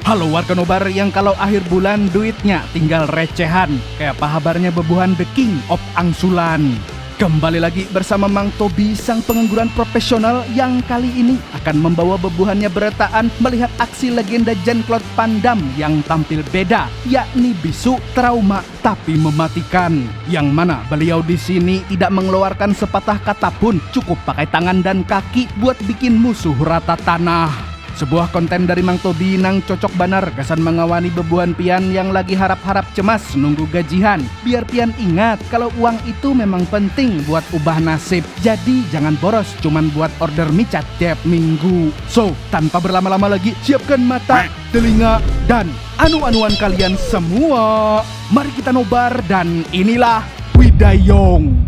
Halo warga nobar yang kalau akhir bulan duitnya tinggal recehan. Kayak apa kabarnya bebuhan The King of Angsulan. Kembali lagi bersama Mang Tobi, sang pengangguran profesional yang kali ini akan membawa bebuhannya beretaan melihat aksi legenda Jean-Claude Van Damme yang tampil beda, yakni bisu, trauma, tapi mematikan. Yang mana beliau di sini tidak mengeluarkan sepatah kata pun, cukup pakai tangan dan kaki buat bikin musuh rata tanah. Sebuah konten dari Mang Tobi nang cocok banar gasan mengawani bebuhan pian yang lagi harap-harap cemas nunggu gajian. Biar pian ingat kalau uang itu memang penting buat ubah nasib. Jadi jangan boros cuman buat order micat tiap minggu. So, tanpa berlama-lama lagi, siapkan mata, telinga, dan anu-anuan kalian semua. Mari kita nobar dan inilah Widayong.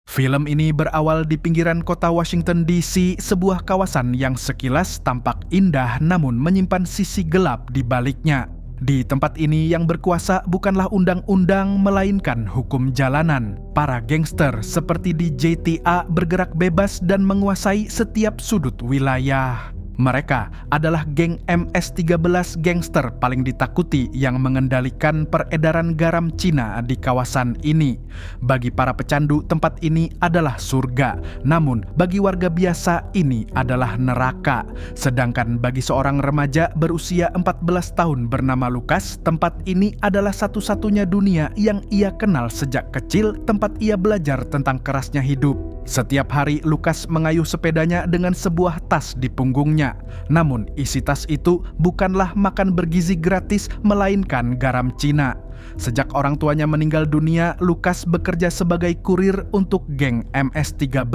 Film ini berawal di pinggiran kota Washington DC, sebuah kawasan yang sekilas tampak indah namun menyimpan sisi gelap di baliknya. Di tempat ini yang berkuasa bukanlah undang-undang melainkan hukum jalanan. Para gangster seperti di JTA bergerak bebas dan menguasai setiap sudut wilayah. Mereka adalah geng MS-13 gangster paling ditakuti yang mengendalikan peredaran garam Cina di kawasan ini. Bagi para pecandu, tempat ini adalah surga. Namun, bagi warga biasa, ini adalah neraka. Sedangkan bagi seorang remaja berusia 14 tahun bernama Lukas, tempat ini adalah satu-satunya dunia yang ia kenal sejak kecil, tempat ia belajar tentang kerasnya hidup. Setiap hari Lukas mengayuh sepedanya dengan sebuah tas di punggungnya. Namun isi tas itu bukanlah makan bergizi gratis melainkan garam Cina. Sejak orang tuanya meninggal dunia, Lukas bekerja sebagai kurir untuk geng MS-13.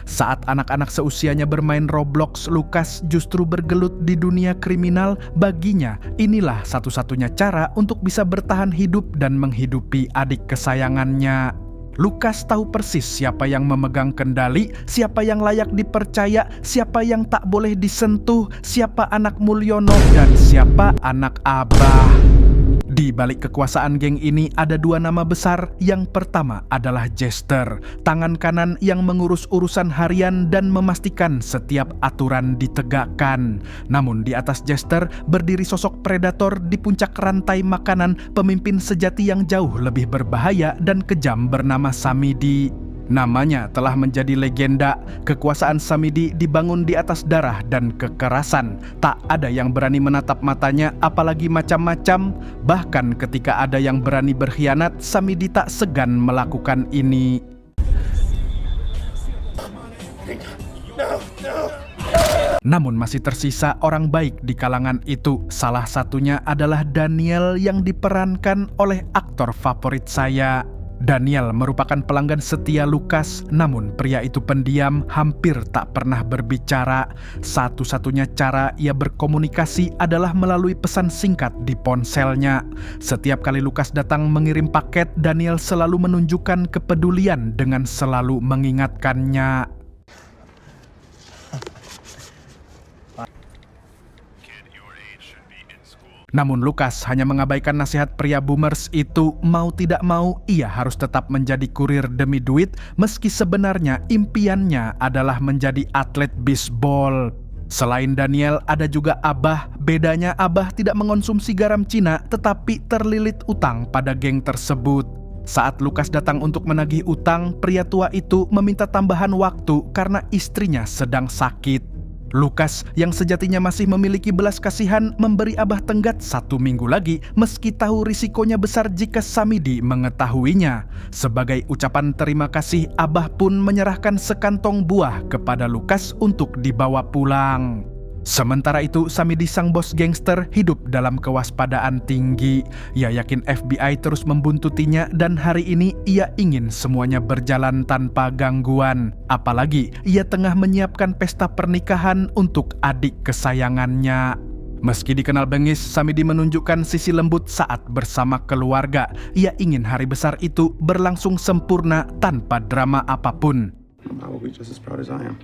Saat anak-anak seusianya bermain Roblox, Lukas justru bergelut di dunia kriminal. Baginya, inilah satu-satunya cara untuk bisa bertahan hidup dan menghidupi adik kesayangannya. Lukas tahu persis siapa yang memegang kendali, siapa yang layak dipercaya, siapa yang tak boleh disentuh, siapa anak Mulyono, dan siapa anak Abah. Di balik kekuasaan geng ini ada dua nama besar. Yang pertama adalah Jester, tangan kanan yang mengurus urusan harian dan memastikan setiap aturan ditegakkan. Namun di atas Jester berdiri sosok predator di puncak rantai makanan, pemimpin sejati yang jauh lebih berbahaya dan kejam bernama Samidi. Namanya telah menjadi legenda. Kekuasaan Samidi dibangun di atas darah dan kekerasan. Tak ada yang berani menatap matanya, apalagi macam-macam. Bahkan ketika ada yang berani berkhianat, Samidi tak segan melakukan ini. Namun masih tersisa orang baik di kalangan itu. Salah satunya adalah Daniel yang diperankan oleh aktor favorit saya. Daniel merupakan pelanggan setia Lukas, namun pria itu pendiam, hampir tak pernah berbicara. Satu-satunya cara ia berkomunikasi adalah melalui pesan singkat di ponselnya. Setiap kali Lukas datang mengirim paket, Daniel selalu menunjukkan kepedulian dengan selalu mengingatkannya. Namun Lukas hanya mengabaikan nasihat pria boomers itu. Mau tidak mau, ia harus tetap menjadi kurir demi duit, meski sebenarnya impiannya adalah menjadi atlet bisbol. Selain Daniel, ada juga Abah. Bedanya Abah tidak mengonsumsi garam Cina, tetapi terlilit utang pada geng tersebut. Saat Lukas datang untuk menagih utang, pria tua itu meminta tambahan waktu karena istrinya sedang sakit. Lukas yang sejatinya masih memiliki belas kasihan memberi Abah tenggat 1 minggu lagi, meski tahu risikonya besar jika Samidi mengetahuinya. Sebagai ucapan terima kasih, Abah pun menyerahkan sekantong buah kepada Lukas untuk dibawa pulang. Sementara itu, Samidi sang bos gangster hidup dalam kewaspadaan tinggi. Ia yakin FBI terus membuntutinya dan hari ini ia ingin semuanya berjalan tanpa gangguan. Apalagi ia tengah menyiapkan pesta pernikahan untuk adik kesayangannya. Meski dikenal bengis, Samidi menunjukkan sisi lembut saat bersama keluarga. Ia ingin hari besar itu berlangsung sempurna tanpa drama apapun. I will be just as proud as I am.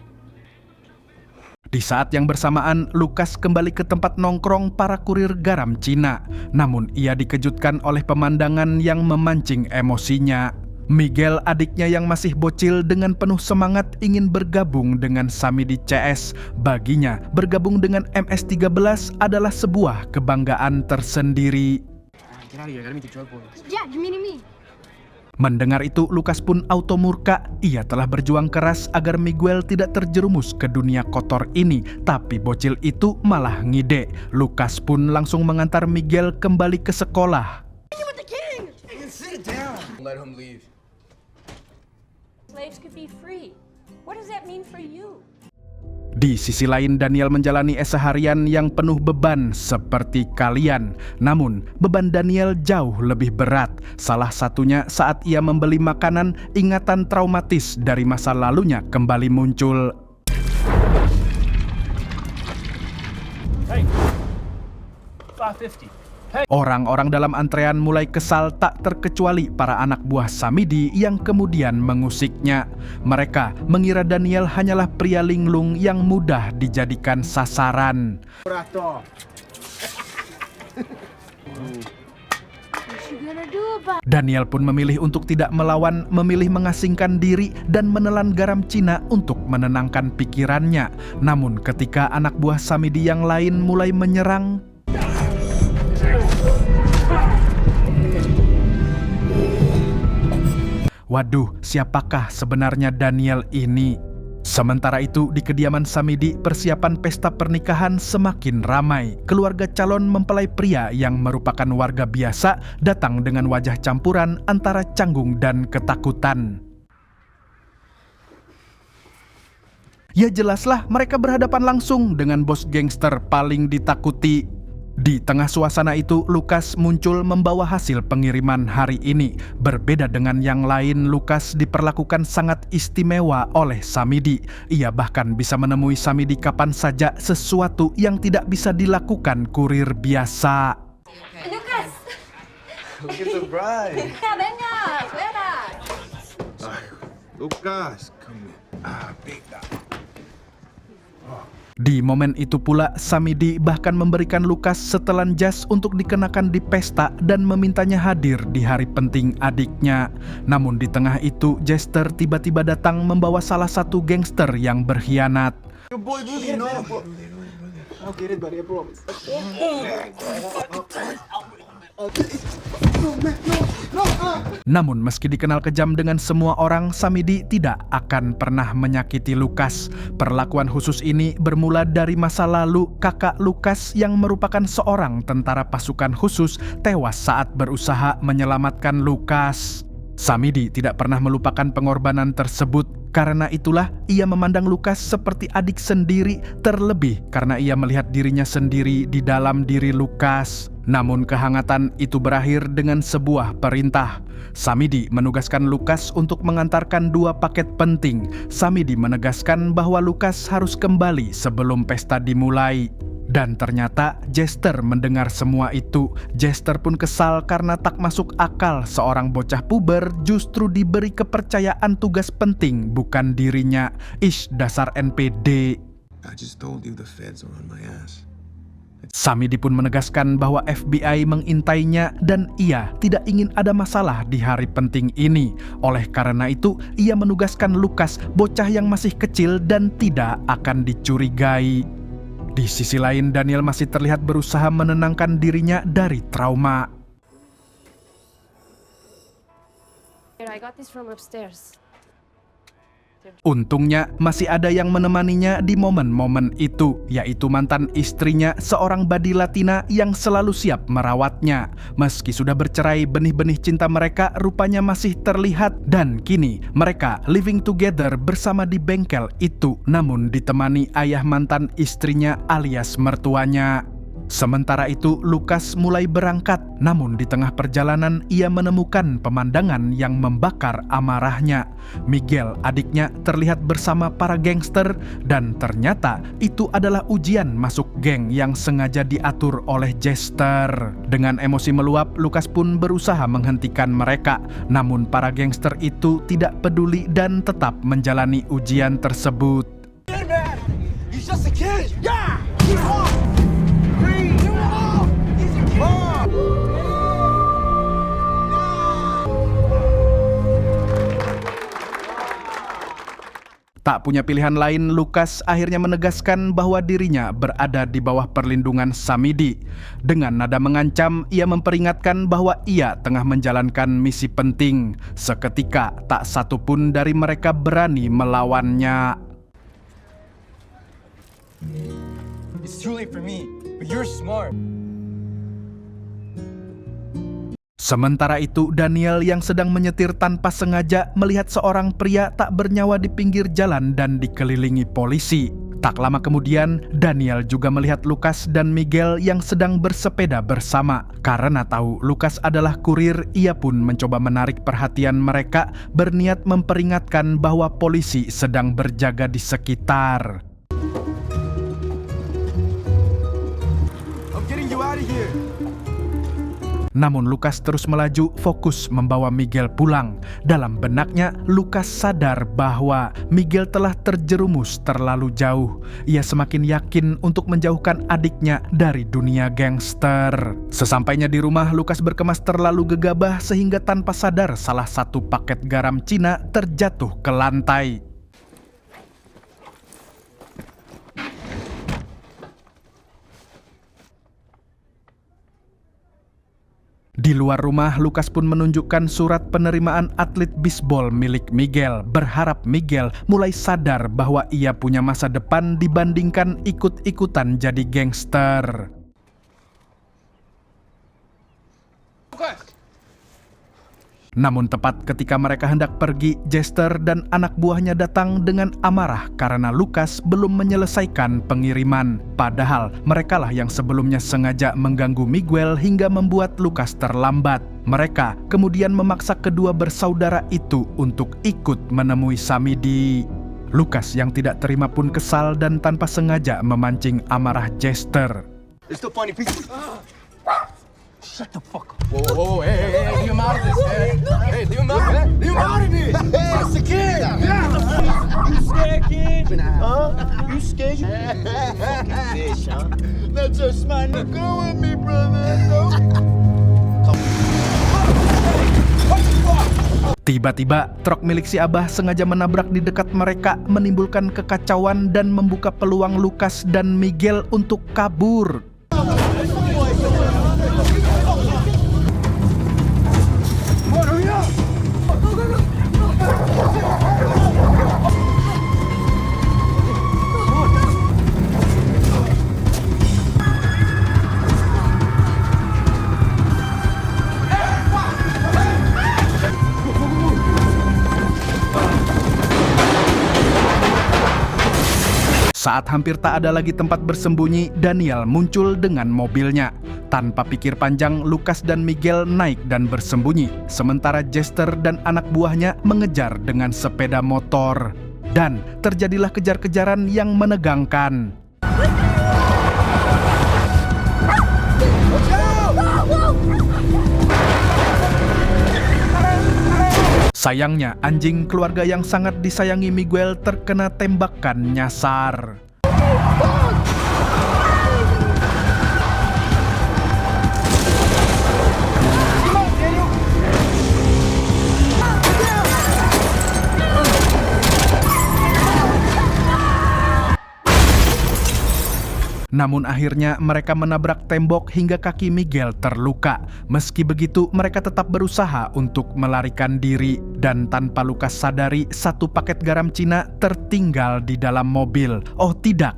Di saat yang bersamaan, Lukas kembali ke tempat nongkrong para kurir garam Cina. Namun ia dikejutkan oleh pemandangan yang memancing emosinya. Miguel, adiknya yang masih bocil, dengan penuh semangat ingin bergabung dengan Samidi CS. Baginya, bergabung dengan MS-13 adalah sebuah kebanggaan tersendiri. Yeah, give me. Mendengar itu, Lucas pun auto murka. Ia telah berjuang keras agar Miguel tidak terjerumus ke dunia kotor ini, tapi bocil itu malah ngide. Lucas pun langsung mengantar Miguel kembali ke sekolah. Let him leave. Slaves could be free. What does that mean for you? Di sisi lain, Daniel menjalani seharian yang penuh beban seperti kalian. Namun, beban Daniel jauh lebih berat. Salah satunya saat ia membeli makanan, ingatan traumatis dari masa lalunya kembali muncul. Hey, 550. Orang-orang dalam antrean mulai kesal, tak terkecuali para anak buah Samidi yang kemudian mengusiknya. Mereka mengira Daniel hanyalah pria linglung yang mudah dijadikan sasaran. What you gonna do about Daniel pun memilih untuk tidak melawan, memilih mengasingkan diri dan menelan garam Cina untuk menenangkan pikirannya. Namun ketika anak buah Samidi yang lain mulai menyerang, waduh, siapakah sebenarnya Daniel ini? Sementara itu, di kediaman Samidi, persiapan pesta pernikahan semakin ramai. Keluarga calon mempelai pria yang merupakan warga biasa datang dengan wajah campuran antara canggung dan ketakutan. Ya jelaslah, mereka berhadapan langsung dengan bos gangster paling ditakuti. Di tengah suasana itu, Lucas muncul membawa hasil pengiriman hari ini. Berbeda dengan yang lain, Lucas diperlakukan sangat istimewa oleh Samidi. Ia bahkan bisa menemui Samidi kapan saja, sesuatu yang tidak bisa dilakukan kurir biasa. Lucas! Look at the bride. Venga, venga. Lucas, come here. Big dog. Di momen itu pula, Samidi bahkan memberikan Lucas setelan jas untuk dikenakan di pesta dan memintanya hadir di hari penting adiknya. Namun di tengah itu, Jester tiba-tiba datang membawa salah satu gangster yang berkhianat. Your boy Boogie, no. I'll get it, buddy, I promise. Namun meski dikenal kejam dengan semua orang, Samidi tidak akan pernah menyakiti Lucas. Perlakuan khusus ini bermula dari masa lalu. Kakak Lucas yang merupakan seorang tentara pasukan khusus tewas saat berusaha menyelamatkan Lucas. Samidi tidak pernah melupakan pengorbanan tersebut. Karena itulah ia memandang Lucas seperti adik sendiri, terlebih karena ia melihat dirinya sendiri di dalam diri Lucas. Namun kehangatan itu berakhir dengan sebuah perintah. Samidi menugaskan Lucas untuk mengantarkan 2 paket penting. Samidi menegaskan bahwa Lucas harus kembali sebelum pesta dimulai. Dan ternyata Jester mendengar semua itu. Jester pun kesal karena tak masuk akal seorang bocah puber justru diberi kepercayaan tugas penting bukan dirinya. Ish, dasar NPD. I just told you the feds are on my ass. Samidi pun menegaskan bahwa FBI mengintainya dan ia tidak ingin ada masalah di hari penting ini. Oleh karena itu, ia menugaskan Lucas, bocah yang masih kecil dan tidak akan dicurigai. Di sisi lain, Daniel masih terlihat berusaha menenangkan dirinya dari trauma. Here, I got this from upstairs. Untungnya masih ada yang menemaninya di momen-momen itu, yaitu mantan istrinya, seorang badi Latina yang selalu siap merawatnya. Meski sudah bercerai, benih-benih cinta mereka rupanya masih terlihat dan kini mereka living together bersama di bengkel itu, namun ditemani ayah mantan istrinya alias mertuanya. Sementara itu, Lucas mulai berangkat, namun di tengah perjalanan ia menemukan pemandangan yang membakar amarahnya. Miguel, adiknya, terlihat bersama para gangster dan ternyata itu adalah ujian masuk geng yang sengaja diatur oleh Jester. Dengan emosi meluap, Lucas pun berusaha menghentikan mereka, namun para gangster itu tidak peduli dan tetap menjalani ujian tersebut. He's just a kid. Yeah. Tak punya pilihan lain, Lucas akhirnya menegaskan bahwa dirinya berada di bawah perlindungan Samidi. Dengan nada mengancam, ia memperingatkan bahwa ia tengah menjalankan misi penting. Seketika, tak satu pun dari mereka berani melawannya. It's too late for me, but you're smart. Sementara itu, Daniel yang sedang menyetir tanpa sengaja melihat seorang pria tak bernyawa di pinggir jalan dan dikelilingi polisi. Tak lama kemudian, Daniel juga melihat Lucas dan Miguel yang sedang bersepeda bersama. Karena tahu Lucas adalah kurir, ia pun mencoba menarik perhatian mereka, berniat memperingatkan bahwa polisi sedang berjaga di sekitar. I'm getting you out of here. Namun Lucas terus melaju, fokus membawa Miguel pulang. Dalam benaknya, Lucas sadar bahwa Miguel telah terjerumus terlalu jauh. Ia semakin yakin untuk menjauhkan adiknya dari dunia gangster. Sesampainya di rumah, Lucas berkemas terlalu gegabah sehingga tanpa sadar salah satu paket garam Cina terjatuh ke lantai. Di luar rumah, Lucas pun menunjukkan surat penerimaan atlet bisbol milik Miguel, berharap Miguel mulai sadar bahwa ia punya masa depan dibandingkan ikut-ikutan jadi gangster. Namun tepat ketika mereka hendak pergi, Jester dan anak buahnya datang dengan amarah karena Lucas belum menyelesaikan pengiriman. Padahal merekalah yang sebelumnya sengaja mengganggu Miguel hingga membuat Lucas terlambat. Mereka kemudian memaksa kedua bersaudara itu untuk ikut menemui Samidi. Lucas yang tidak terima pun kesal dan tanpa sengaja memancing amarah Jester. It's still funny pieces. Shut the fuck up. Whoa, hey, leave him out of this, man. Hey, leave him out of this. That's the kid. You scared, kid? Huh? You scared? Fucking bitch, huh? That's just my nigga. Go with me, brother. Tiba-tiba, truk milik si Abah sengaja menabrak di dekat mereka, menimbulkan kekacauan dan membuka peluang Lucas dan Miguel untuk kabur. Saat hampir tak ada lagi tempat bersembunyi, Daniel muncul dengan mobilnya. Tanpa pikir panjang, Lucas dan Miguel naik dan bersembunyi, sementara Jester dan anak buahnya mengejar dengan sepeda motor. Dan terjadilah kejar-kejaran yang menegangkan. Sayangnya, anjing keluarga yang sangat disayangi Miguel terkena tembakan nyasar. Namun akhirnya mereka menabrak tembok hingga kaki Miguel terluka. Meski begitu, mereka tetap berusaha untuk melarikan diri. Dan tanpa Lucas sadari, satu paket garam Cina tertinggal di dalam mobil. Oh tidak!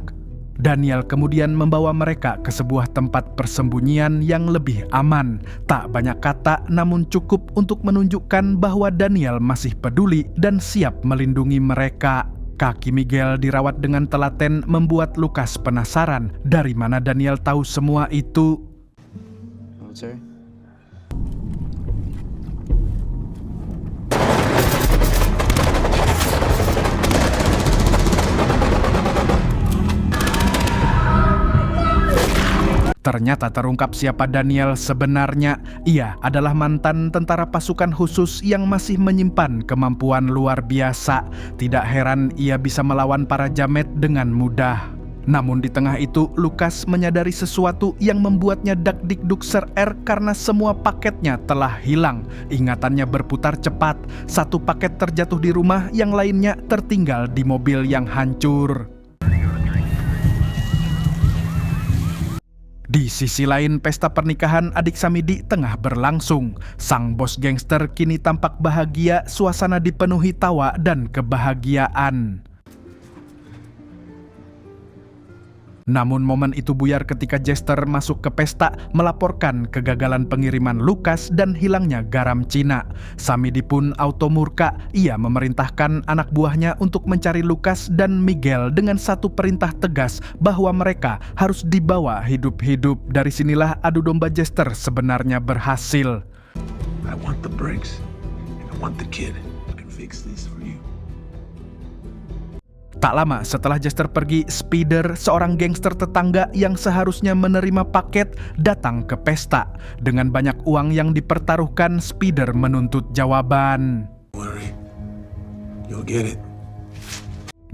Daniel kemudian membawa mereka ke sebuah tempat persembunyian yang lebih aman. Tak banyak kata, namun cukup untuk menunjukkan bahwa Daniel masih peduli dan siap melindungi mereka. Kaki Miguel dirawat dengan telaten membuat Lucas penasaran dari mana Daniel tahu semua itu. Oh, sorry. Ternyata terungkap siapa Daniel sebenarnya. Ia adalah mantan tentara pasukan khusus yang masih menyimpan kemampuan luar biasa. Tidak heran ia bisa melawan para jamet dengan mudah. Namun di tengah itu, Lucas menyadari sesuatu yang membuatnya dakdikduk ser-er karena semua paketnya telah hilang. Ingatannya berputar cepat. Satu paket terjatuh di rumah, yang lainnya tertinggal di mobil yang hancur. Di sisi lain, pesta pernikahan adik Samidi tengah berlangsung. Sang bos gangster kini tampak bahagia, suasana dipenuhi tawa dan kebahagiaan. Namun momen itu buyar ketika Jester masuk ke pesta melaporkan kegagalan pengiriman Lucas dan hilangnya garam Cina. Samidi pun auto murka. Ia memerintahkan anak buahnya untuk mencari Lucas dan Miguel dengan satu perintah tegas bahwa mereka harus dibawa hidup-hidup. Dari sinilah adu domba Jester sebenarnya berhasil. I want the bricks, and I want the kid. I can fix this for you. Tak lama setelah Jester pergi, Spider, seorang gangster tetangga yang seharusnya menerima paket, datang ke pesta. Dengan banyak uang yang dipertaruhkan, Spider menuntut jawaban. Don't worry, you'll get it.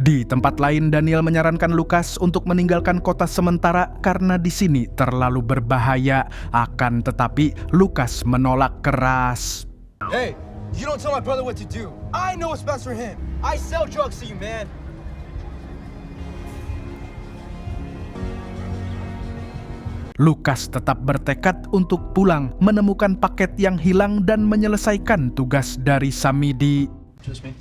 Di tempat lain, Daniel menyarankan Lucas untuk meninggalkan kota sementara karena di sini terlalu berbahaya. Akan tetapi, Lucas menolak keras. Hey, you don't tell my brother what to do. I know what's best for him. I sell drugs to you, man. Lucas tetap bertekad untuk pulang, menemukan paket yang hilang dan menyelesaikan tugas dari Samidi. Just me.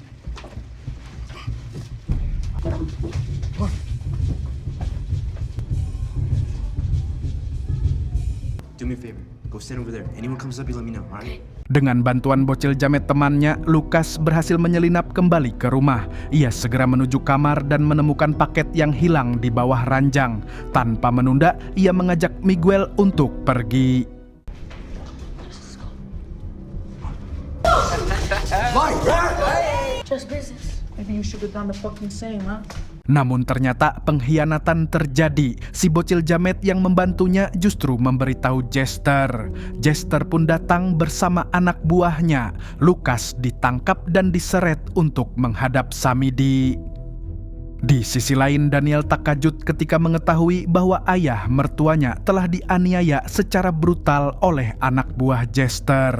Do me a favor. Go stand over there. Anyone comes up, you let me know, alright? Dengan bantuan bocil jamet temannya, Lucas berhasil menyelinap kembali ke rumah. Ia segera menuju kamar dan menemukan paket yang hilang di bawah ranjang. Tanpa menunda, ia mengajak Miguel untuk pergi. Just business. Maybe you should have done the fucking same, huh? Namun ternyata pengkhianatan terjadi. Si bocil jamet yang membantunya justru memberitahu Jester. Jester pun datang bersama anak buahnya. Lucas ditangkap dan diseret untuk menghadap Samidi. Di sisi lain, Daniel tak kajut ketika mengetahui bahwa ayah mertuanya telah dianiaya secara brutal oleh anak buah Jester.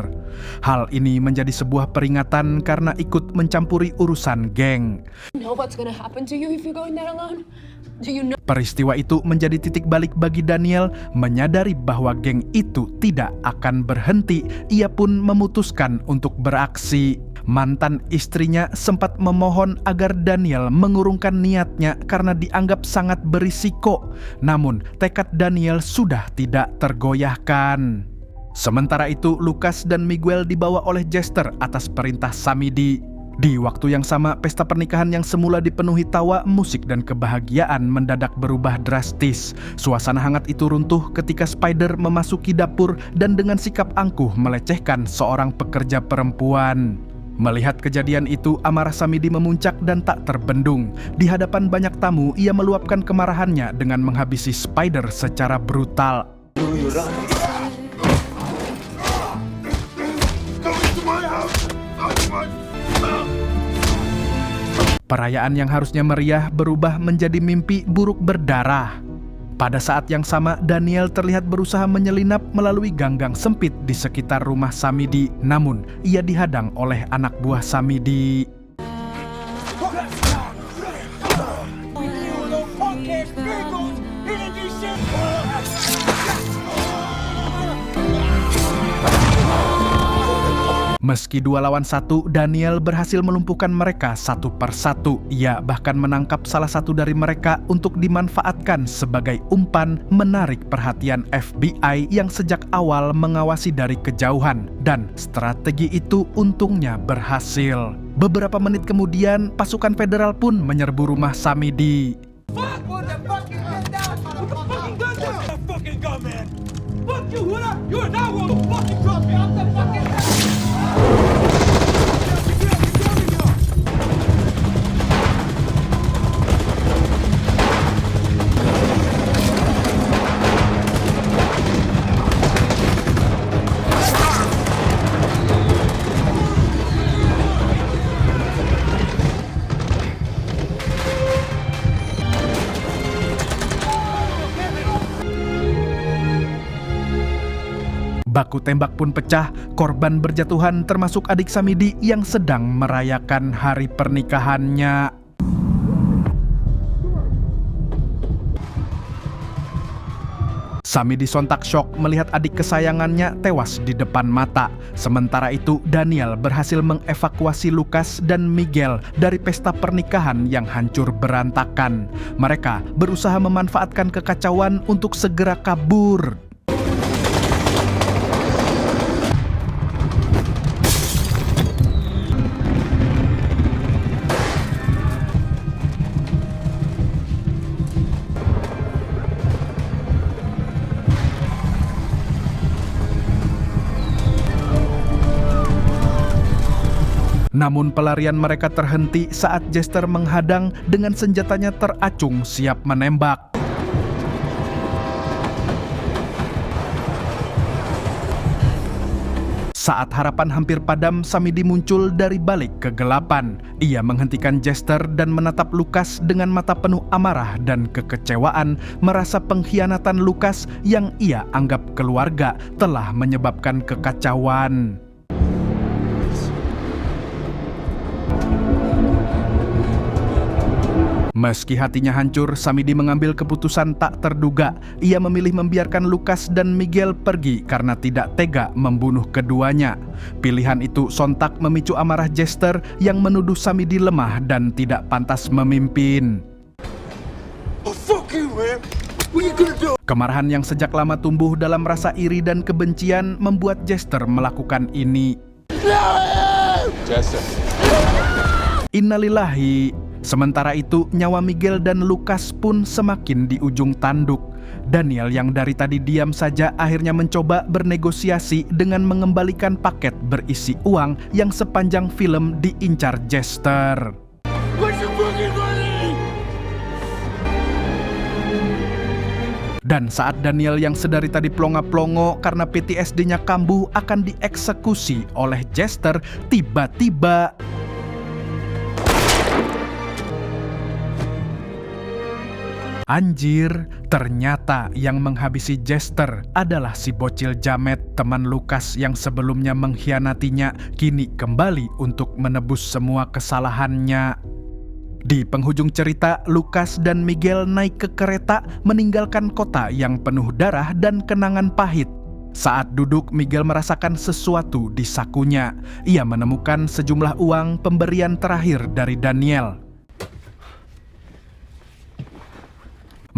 Hal ini menjadi sebuah peringatan karena ikut mencampuri urusan geng. You know what's gonna happen to you if you're going there alone? Do you know? Peristiwa itu menjadi titik balik bagi Daniel, menyadari bahwa geng itu tidak akan berhenti. Ia pun memutuskan untuk beraksi. Mantan istrinya sempat memohon agar Daniel mengurungkan niatnya karena dianggap sangat berisiko. Namun, tekad Daniel sudah tidak tergoyahkan. Sementara itu, Lucas dan Miguel dibawa oleh Jester atas perintah Samidi. Di waktu yang sama, pesta pernikahan yang semula dipenuhi tawa, musik, dan kebahagiaan mendadak berubah drastis. Suasana hangat itu runtuh ketika Spider memasuki dapur dan dengan sikap angkuh melecehkan seorang pekerja perempuan. Melihat kejadian itu, amarah Samidi memuncak dan tak terbendung. Di hadapan banyak tamu, ia meluapkan kemarahannya dengan menghabisi Spider secara brutal. Perayaan yang harusnya meriah berubah menjadi mimpi buruk berdarah. Pada saat yang sama, Daniel terlihat berusaha menyelinap melalui ganggang sempit di sekitar rumah Samidi. Namun, ia dihadang oleh anak buah Samidi. Meski 2 lawan 1, Daniel berhasil melumpuhkan mereka satu persatu. Ia bahkan menangkap salah satu dari mereka untuk dimanfaatkan sebagai umpan, menarik perhatian FBI yang sejak awal mengawasi dari kejauhan. Dan strategi itu untungnya berhasil. Beberapa menit kemudian, pasukan federal pun menyerbu rumah Samidi. Baku tembak pun pecah, korban berjatuhan termasuk adik Samidi yang sedang merayakan hari pernikahannya. Samidi sontak syok melihat adik kesayangannya tewas di depan mata. Sementara itu, Daniel berhasil mengevakuasi Lucas dan Miguel dari pesta pernikahan yang hancur berantakan. Mereka berusaha memanfaatkan kekacauan untuk segera kabur. Namun pelarian mereka terhenti saat Jester menghadang dengan senjatanya teracung siap menembak. Saat harapan hampir padam, Samidi muncul dari balik kegelapan. Ia menghentikan Jester dan menatap Lucas dengan mata penuh amarah dan kekecewaan, merasa pengkhianatan Lucas yang ia anggap keluarga telah menyebabkan kekacauan. Meski hatinya hancur, Samidi mengambil keputusan tak terduga. Ia memilih membiarkan Lucas dan Miguel pergi karena tidak tega membunuh keduanya. Pilihan itu sontak memicu amarah Jester yang menuduh Samidi lemah dan tidak pantas memimpin. Kemarahan yang sejak lama tumbuh dalam rasa iri dan kebencian membuat Jester melakukan ini. Jester. Innalillahi. Sementara itu, nyawa Miguel dan Lucas pun semakin di ujung tanduk. Daniel yang dari tadi diam saja akhirnya mencoba bernegosiasi dengan mengembalikan paket berisi uang yang sepanjang film diincar Jester. Dan saat Daniel yang sedari tadi plonga-plongo karena PTSD-nya kambuh akan dieksekusi oleh Jester, tiba-tiba anjir, ternyata yang menghabisi Jester adalah si bocil Jamet, teman Lucas yang sebelumnya mengkhianatinya, kini kembali untuk menebus semua kesalahannya. Di penghujung cerita, Lucas dan Miguel naik ke kereta meninggalkan kota yang penuh darah dan kenangan pahit. Saat duduk, Miguel merasakan sesuatu di sakunya. Ia menemukan sejumlah uang pemberian terakhir dari Daniel.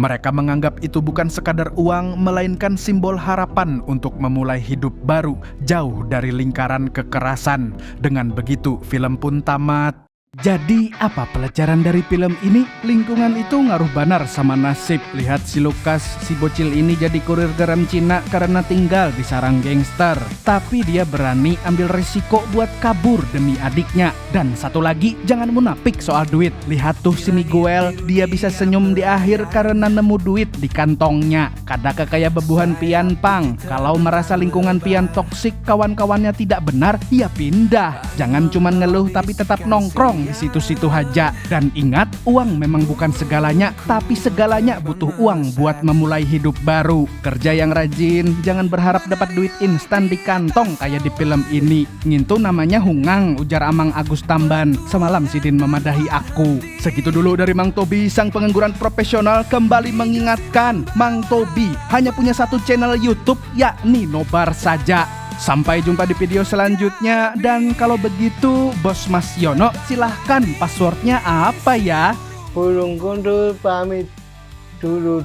Mereka menganggap itu bukan sekadar uang, melainkan simbol harapan untuk memulai hidup baru, jauh dari lingkaran kekerasan. Dengan begitu, film pun tamat. Jadi apa pelajaran dari film ini? Lingkungan itu ngaruh banar sama nasib. Lihat si Lucas, si bocil ini jadi kurir garam Cina karena tinggal di sarang gangster. Tapi dia berani ambil risiko buat kabur demi adiknya. Dan satu lagi, jangan munafik soal duit. Lihat tuh si Miguel, dia bisa senyum di akhir karena nemu duit di kantongnya. Kada kekaya bebuhan pian pang. Kalau merasa lingkungan pian toksik, kawan-kawannya tidak benar, ya pindah. Jangan cuma ngeluh tapi tetap nongkrong di situ-situ aja. Dan ingat, uang memang bukan segalanya, tapi segalanya butuh uang buat memulai hidup baru. Kerja yang rajin, jangan berharap dapat duit instan di kantong kayak di film ini. Ngintu namanya hungang, ujar Amang Agus Tamban. Semalam Sidin memadahi aku. Segitu dulu dari Mang Tobi, sang pengangguran profesional, kembali mengingatkan, Mang Tobi hanya punya satu channel YouTube, yakni Nobar Saja. Sampai jumpa di video selanjutnya. Dan kalau begitu, Bos Mas Yono, silahkan passwordnya apa ya? Burung gundul pamit dulu.